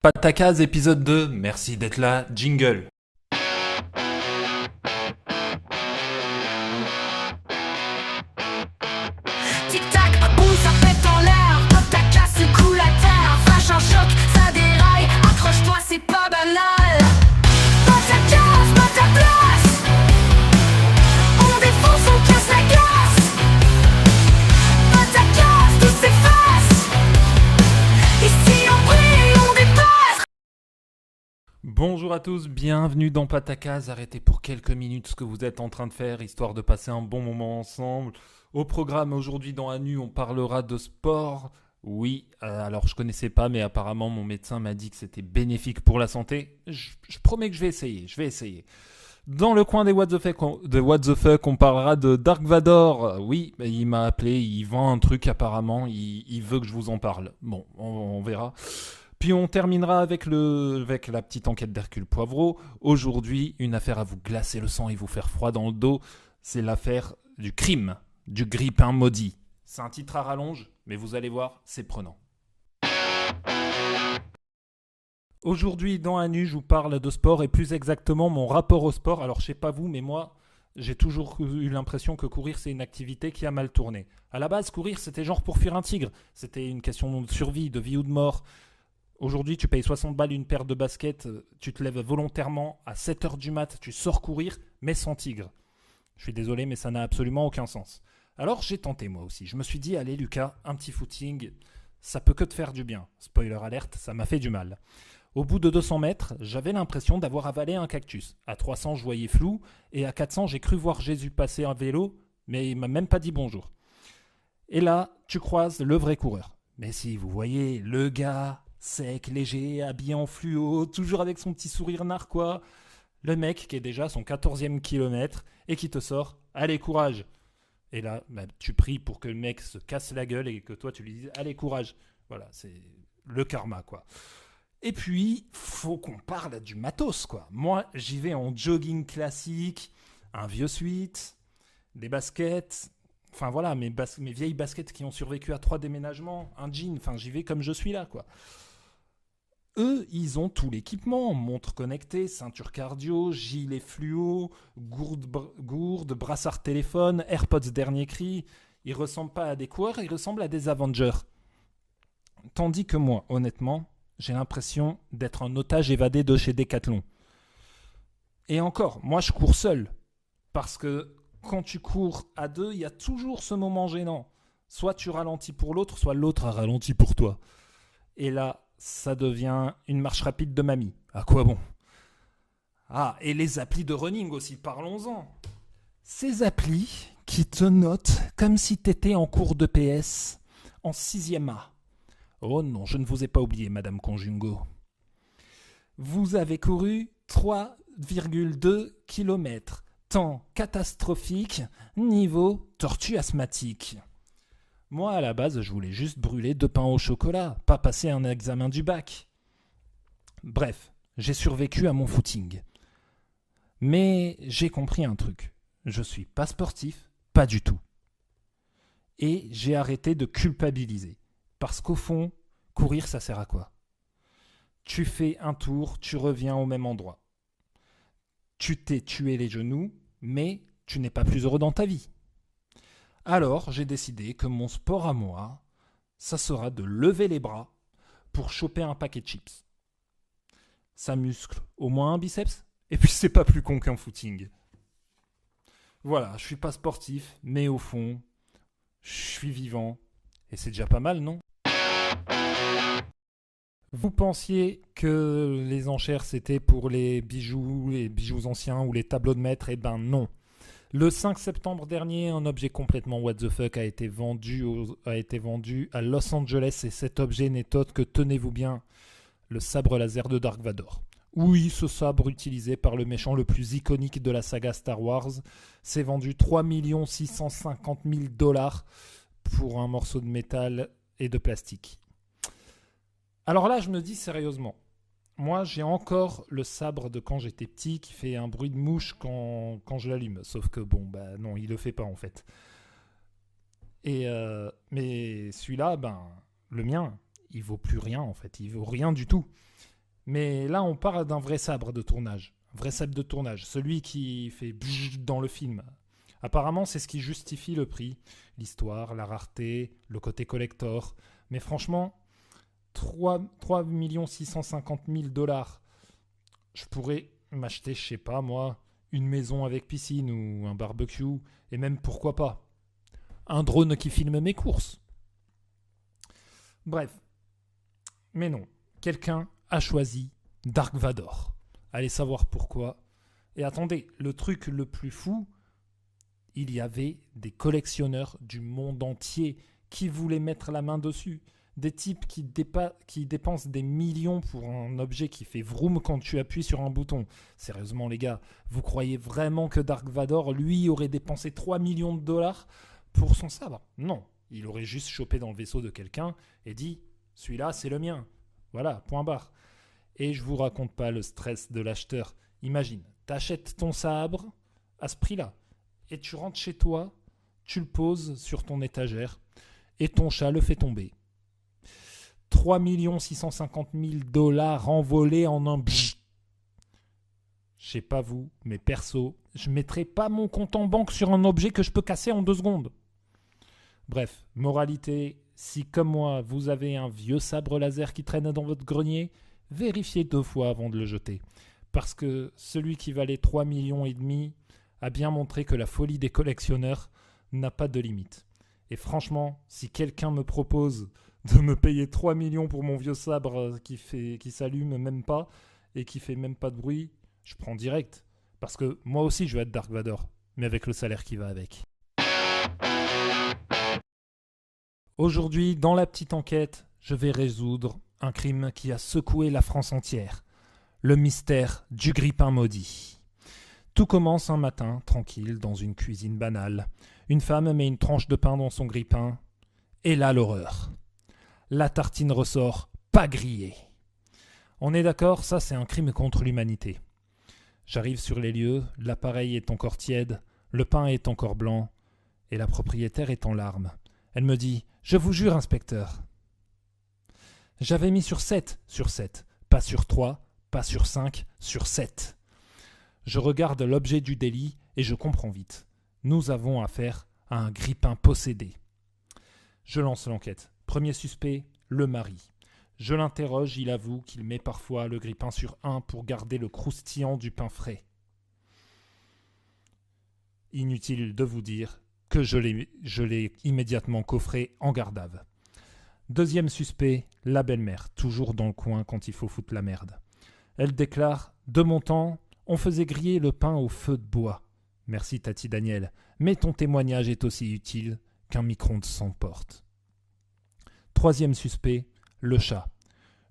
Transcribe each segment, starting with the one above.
Patacaz épisode 2, merci d'être là, jingle. Tic-tac, boum, ça pète en l'air. Hop, ta casse, secoue la terre. Flash un choc, ça déraille. Accroche-toi, c'est pas banal. Pas ta case, pas ta place. On défonce, on casse la glace. Pas ta case, tout s'efface. Ici on brille, on dépasse. Bonjour à tous, bienvenue dans Patacaz. Arrêtez pour quelques minutes ce que vous êtes en train de faire, histoire de passer un bon moment ensemble. Au programme aujourd'hui dans Anu, on parlera de sport. Oui, alors je connaissais pas, mais apparemment mon médecin m'a dit que c'était bénéfique pour la santé. Je promets que je vais essayer. Dans le coin des What the Fuck, on parlera de Dark Vador. Oui, il m'a appelé, il vend un truc apparemment, il veut que je vous en parle. Bon, on verra. Puis on terminera avec la petite enquête d'Hercule Poivreau. Aujourd'hui, une affaire à vous glacer le sang et vous faire froid dans le dos. C'est l'affaire du crime, du grippin maudit. C'est un titre à rallonge, mais vous allez voir, c'est prenant. Aujourd'hui, dans Anu, je vous parle de sport et plus exactement mon rapport au sport. Alors, je sais pas vous, mais moi, j'ai toujours eu l'impression que courir, c'est une activité qui a mal tourné. À la base, courir, c'était genre pour fuir un tigre. C'était une question de survie, de vie ou de mort. Aujourd'hui, tu payes 60 balles une paire de baskets, tu te lèves volontairement à 7h du mat, tu sors courir, mais sans tigre. Je suis désolé, mais ça n'a absolument aucun sens. Alors j'ai tenté moi aussi. Je me suis dit, allez Lucas, un petit footing, ça peut que te faire du bien. Spoiler alerte, ça m'a fait du mal. Au bout de 200 mètres, j'avais l'impression d'avoir avalé un cactus. À 300, je voyais flou, et à 400, j'ai cru voir Jésus passer en vélo, mais il m'a même pas dit bonjour. Et là, tu croises le vrai coureur. Mais si, vous voyez, le gars sec, léger, habillé en fluo, toujours avec son petit sourire narquois. Le mec qui est déjà à son 14e kilomètre et qui te sort « Allez, courage !» Et là, tu pries pour que le mec se casse la gueule et que toi, tu lui dises « Allez, courage !» Voilà, c'est le karma, quoi. Et puis, faut qu'on parle du matos, quoi. Moi, j'y vais en jogging classique, un vieux sweat, des baskets... Enfin voilà, mes vieilles baskets qui ont survécu à 3 déménagements, un jean, enfin j'y vais comme je suis là, quoi. Eux, ils ont tout l'équipement, montre connectée, ceinture cardio, gilet fluo, gourde, brassard téléphone, AirPods dernier cri. Ils ressemblent pas à des coureurs, ils ressemblent à des Avengers. Tandis que moi, honnêtement, j'ai l'impression d'être un otage évadé de chez Decathlon. Et encore, moi je cours seul, parce que quand tu cours à deux, il y a toujours ce moment gênant. Soit tu ralentis pour l'autre, soit l'autre a ralenti pour toi. Et là, ça devient une marche rapide de mamie. À quoi bon ? Ah, et les applis de running aussi, parlons-en. Ces applis qui te notent comme si t'étais en cours de PS, en 6e A. Oh non, je ne vous ai pas oublié, Madame Conjungo. Vous avez couru 3,2 km. Temps catastrophique, niveau tortue asthmatique. Moi, à la base, je voulais juste brûler 2 pains au chocolat, pas passer un examen du bac. Bref, j'ai survécu à mon footing. Mais j'ai compris un truc. Je suis pas sportif, pas du tout. Et j'ai arrêté de culpabiliser. Parce qu'au fond, courir, ça sert à quoi ? Tu fais un tour, tu reviens au même endroit. Tu t'es tué les genoux, mais tu n'es pas plus heureux dans ta vie. Alors, j'ai décidé que mon sport à moi, ça sera de lever les bras pour choper un paquet de chips. Ça muscle au moins un biceps, et puis c'est pas plus con qu'un footing. Voilà, je suis pas sportif, mais au fond, je suis vivant, et c'est déjà pas mal, non ? Vous pensiez que les enchères c'était pour les bijoux anciens ou les tableaux de maître? Eh ben non. Le 5 septembre dernier, un objet complètement what the fuck a été vendu à Los Angeles et cet objet n'est autre que, tenez-vous bien, le sabre laser de Dark Vador. Oui, ce sabre utilisé par le méchant le plus iconique de la saga Star Wars s'est vendu 3 650 000 $ pour un morceau de métal et de plastique. Alors là, je me dis sérieusement, moi j'ai encore le sabre de quand j'étais petit qui fait un bruit de mouche quand je l'allume. Sauf que bon, non, il le fait pas en fait. Mais celui-là, le mien, il vaut plus rien en fait. Il vaut rien du tout. Mais là, on parle d'un vrai sabre de tournage. Un vrai sabre de tournage, celui qui fait bzzz dans le film. Apparemment, c'est ce qui justifie le prix. L'histoire, la rareté, le côté collector. Mais franchement, 3 650 000 $. Je pourrais m'acheter, je sais pas moi, une maison avec piscine ou un barbecue. Et même, pourquoi pas, un drone qui filme mes courses. Bref. Mais non. Quelqu'un a choisi Dark Vador. Allez savoir pourquoi. Et attendez, le truc le plus fou, il y avait des collectionneurs du monde entier qui voulaient mettre la main dessus. Des types qui dépensent des millions pour un objet qui fait vroom quand tu appuies sur un bouton. Sérieusement les gars, vous croyez vraiment que Dark Vador, lui, aurait dépensé 3 millions de dollars pour son sabre? Non, il aurait juste chopé dans le vaisseau de quelqu'un et dit « celui-là, c'est le mien ». Voilà, point barre. Et je vous raconte pas le stress de l'acheteur. Imagine, t'achètes ton sabre à ce prix-là et tu rentres chez toi, tu le poses sur ton étagère et ton chat le fait tomber. 3 650 000 $ envolés en un bzzz. Je sais pas vous, mais perso, je mettrai pas mon compte en banque sur un objet que je peux casser en 2 secondes. Bref, moralité, si comme moi, vous avez un vieux sabre laser qui traîne dans votre grenier, vérifiez 2 fois avant de le jeter. Parce que celui qui valait 3,5 millions a bien montré que la folie des collectionneurs n'a pas de limite. Et franchement, si quelqu'un me propose de me payer 3 millions pour mon vieux sabre qui s'allume même pas et qui fait même pas de bruit, je prends direct. Parce que moi aussi je veux être Dark Vador, mais avec le salaire qui va avec. Aujourd'hui, dans la petite enquête, je vais résoudre un crime qui a secoué la France entière. Le mystère du grille-pain maudit. Tout commence un matin, tranquille, dans une cuisine banale. Une femme met une tranche de pain dans son grille-pain. Et là, l'horreur. La tartine ressort pas grillée. On est d'accord, ça c'est un crime contre l'humanité. J'arrive sur les lieux, l'appareil est encore tiède, le pain est encore blanc, et la propriétaire est en larmes. Elle me dit « Je vous jure, inspecteur. J'avais mis sur 7, pas sur 3, pas sur 5, sur 7. » Je regarde l'objet du délit et je comprends vite. Nous avons affaire à un grille-pain possédé. Je lance l'enquête. Premier suspect, le mari. Je l'interroge, il avoue qu'il met parfois le grille-pain sur 1 pour garder le croustillant du pain frais. Inutile de vous dire que je l'ai immédiatement coffré en garde à vue. Deuxième suspect, la belle-mère, toujours dans le coin quand il faut foutre la merde. Elle déclare « De mon temps, on faisait griller le pain au feu de bois. Merci Tati Daniel, mais ton témoignage est aussi utile qu'un micro-ondes sans porte. » Troisième suspect, le chat.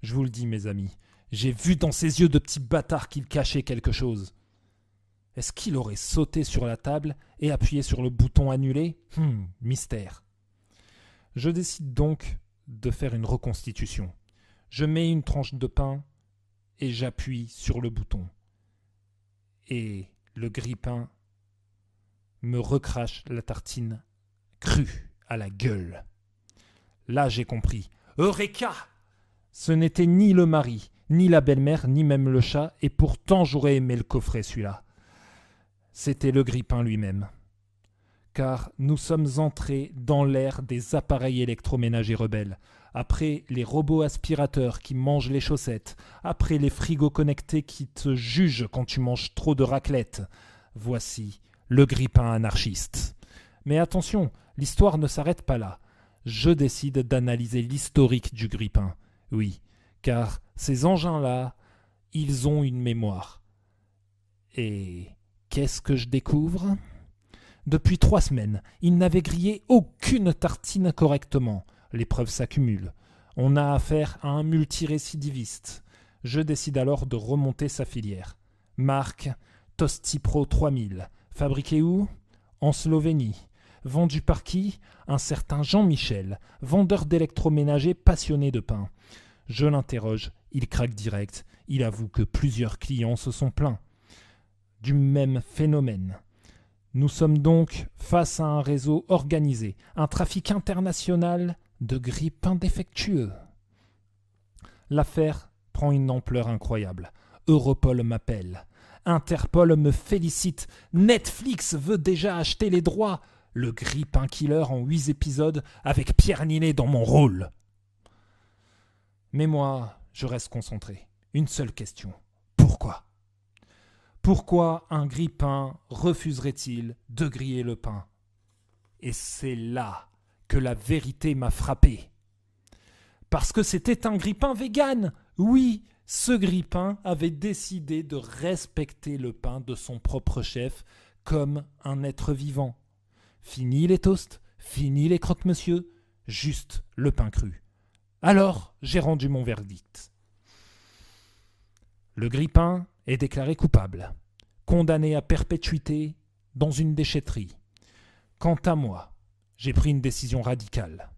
Je vous le dis mes amis, j'ai vu dans ses yeux de petits bâtards qu'il cachait quelque chose. Est-ce qu'il aurait sauté sur la table et appuyé sur le bouton annulé ? Mystère. Je décide donc de faire une reconstitution. Je mets une tranche de pain et j'appuie sur le bouton. Et le grille-pain me recrache la tartine crue à la gueule. Là, j'ai compris. Eureka ! Ce n'était ni le mari, ni la belle-mère, ni même le chat, et pourtant j'aurais aimé le coffret, celui-là. C'était le grille-pain lui-même. Car nous sommes entrés dans l'ère des appareils électroménagers rebelles. Après les robots aspirateurs qui mangent les chaussettes, après les frigos connectés qui te jugent quand tu manges trop de raclette, voici le grille-pain anarchiste. Mais attention, l'histoire ne s'arrête pas là. Je décide d'analyser l'historique du grille-pain. Oui, car ces engins-là, ils ont une mémoire. Et qu'est-ce que je découvre ? Depuis 3 semaines, ils n'avaient grillé aucune tartine correctement. Les preuves s'accumulent. On a affaire à un multirécidiviste. Je décide alors de remonter sa filière. Marque Tostipro 3000. Fabriqué où ? En Slovénie. Vendu par qui ? Un certain Jean-Michel, vendeur d'électroménager passionné de pain. Je l'interroge, il craque direct. Il avoue que plusieurs clients se sont plaints du même phénomène. Nous sommes donc face à un réseau organisé, un trafic international de grille-pain défectueux. L'affaire prend une ampleur incroyable. Europol m'appelle. Interpol me félicite. Netflix veut déjà acheter les droits. Le Grippin Killer en 8 épisodes avec Pierre Ninet dans mon rôle. Mais moi, je reste concentré. Une seule question. Pourquoi ? Pourquoi un grippin refuserait-il de griller le pain ? Et c'est là que la vérité m'a frappé. Parce que c'était un grippin vegan. Oui, ce grippin avait décidé de respecter le pain de son propre chef comme un être vivant. Fini les toasts, fini les croque-monsieur, juste le pain cru. Alors, j'ai rendu mon verdict. Le grippin est déclaré coupable, condamné à perpétuité dans une déchetterie. Quant à moi, j'ai pris une décision radicale.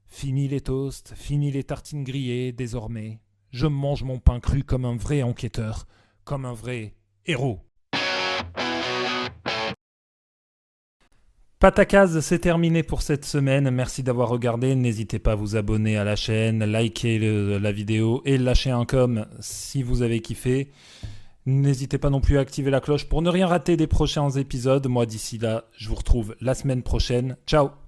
Fini les toasts, fini les tartines grillées, désormais, je mange mon pain cru comme un vrai enquêteur, comme un vrai héros. Patacaz, c'est terminé pour cette semaine. Merci d'avoir regardé. N'hésitez pas à vous abonner à la chaîne, liker la vidéo et lâcher un com si vous avez kiffé. N'hésitez pas non plus à activer la cloche pour ne rien rater des prochains épisodes. Moi, d'ici là, je vous retrouve la semaine prochaine. Ciao!